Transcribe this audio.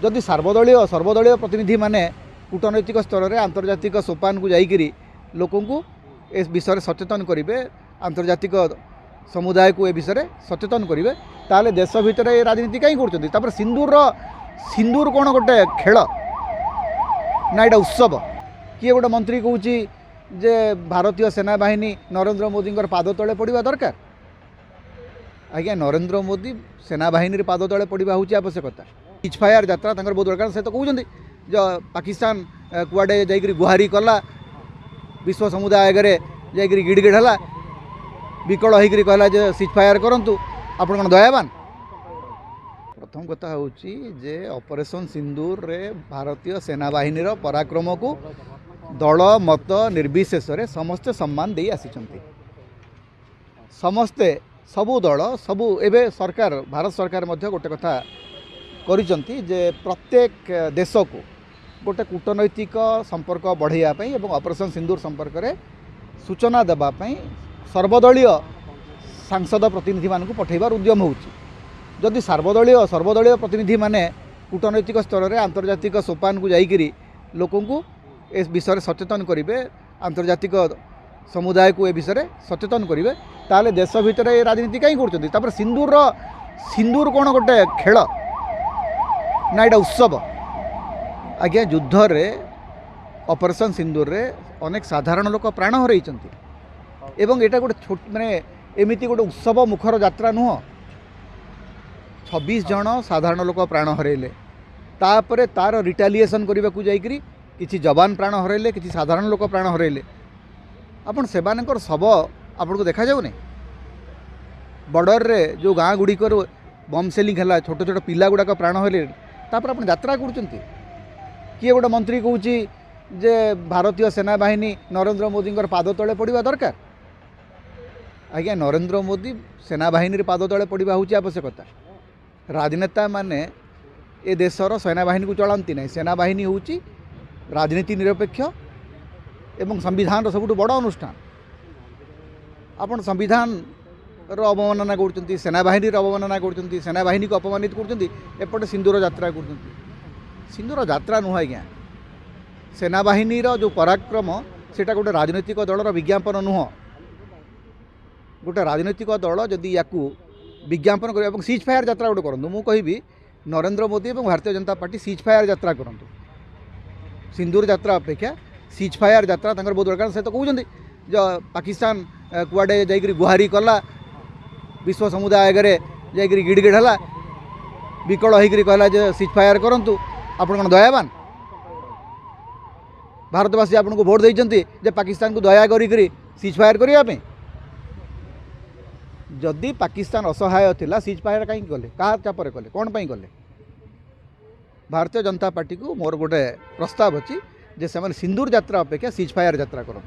जदि सर्वदलीय प्रतिनिधि माने कूटनैतिक स्तर में आंतर्जातिक सोपान को जाइकरी लोकों को ए विषय सचेतन करेंगे, आंतर्जातिक समुदाय को ए विषय सचेतन करेंगे, ताले देश भितर ये राजनीति कहीं कर सिंदूर कौन गोटे खेल ना यहाँ उत्सव। किए गोटे मंत्री कहूँ जे भारतीय सेना बाहिनी नरेंद्र मोदी पाद तले पड़ा दरकार। आज्ञा नरेंद्र मोदी सेना बाहिनी पाद तले पड़ा हूँ आवश्यकता। सीजफायर यात्रा बहुत दरकार। से तो कहते जो पाकिस्तान कुआडे जाइकरी गुहारी कला, विश्व समुदाय आगे जाइकरी गिड़गिड़ है, विकल होकर कहला जे सीजफायर करूँ आप दयावान। प्रथम कथा हूँ जे ऑपरेशन सिंदूर रे भारतीय सेना बाहिनी पराक्रम को दल मत निर्विशेष समस्ते सम्मान दे आसी। समस्ते सबू दल सबू एवं सरकार भारत सरकार गोटे कथा करिसंती जे प्रत्येक देश को गोटे कूटनैतिक संपर्क बढ़ाई और ऑपरेशन सिंदूर संपर्क में सूचना देवाई सर्वदलीय सांसद प्रतिनिधि मानक पठेबार उद्यम होउची। जदि सर्वदलीय प्रतिनिधि माने कूटनैतिक स्तर में आंतर्जातिक सोपान को जाइकरी लोकों को ए विषय सचेतन करेंगे, आंतर्जातिक समुदाय को ए विषय सचेतन करेंगे, ताले देश भितर ये राजनीति कहीं कर सिंदूर कौन गोटे खेल ना यहाँ उत्सव। आज्ञा युद्ध रे ऑपरेशन सिंदूर रे अनेक साधारण लोक प्राण हरई एवं एटा गोटे छोट माने एमिति गोटे उत्सव मुखर यात्रा नुह। 26 जन साधारण लोक प्राण हरइले, तापर तार रिटालिएसन करने को जाइकरी किसी जवान प्राण हरइले, किसी साधारण लोक प्राण हरइले। आपन सेबानकर शव आपन को देखा जाउनी। बॉर्डर रे जो गाँ गुड़िक बम सेलिंग है, छोट छोट पिला गुड़ाक प्राण हरइले, तापर आपन यात्रा करुचंती। किए गोटे मंत्री कहूँ जे भारतीय सेना बाहिनी नरेंद्र मोदी पाद तले पड़ा दरकार। आज्ञा नरेंद्र मोदी सेना बाहिनी पाद तले पड़ा हूँ आवश्यकता। राजनेता माने ए देशर सेना बाहिनी को चलाती ना। सेना बाहिनी हूँ राजनीति निरपेक्ष एवं संविधान सबुठ बड़ अनुष्ठान। आपन संविधान अवमानना कर, सेना बाहिनी अवमानना कर, सेना बाहिनी को अपमानित करपटे सिंदूर यात्रा कर। सिंदूर यात्रा नुह आज्ञा, सेना बाहिनी जो पराक्रम सेटा गोटे राजनैतिक दलर विज्ञापन नुह। गोटे राजनैतिक दल जदि या विज्ञापन कर सीज फायर यात्रा गोटे करूँ, मुझे कहि नरेंद्र मोदी और Bharatiya Janata party cease fire यात्रा करूँ। सिंदूर यात्रा अपेक्षा सीज फायर यात्रा बहुत दरकार। से तो कहते जो पाकिस्तान कुआडे जाइकरी गुहारी कला, विश्व समुदाय आगे जाइकरी गिड़गिड़ है, विकल होकर कहला जे सीज फायर करूँ आप दयावान। भारतवासी आपन को भोट देइचंती जे पाकिस्तान को दया करी सीज फायर करने। जदि पाकिस्तान असहाय थिला सीज फायर कहीं कले, क्या चापर कले, कौन पाई कले? भारतीय जनता पार्टी को मोर गोटे प्रस्ताव अच्छी जे से सिंदूर यात्रा अपेक्षा सीज फायर यात्रा करूँ।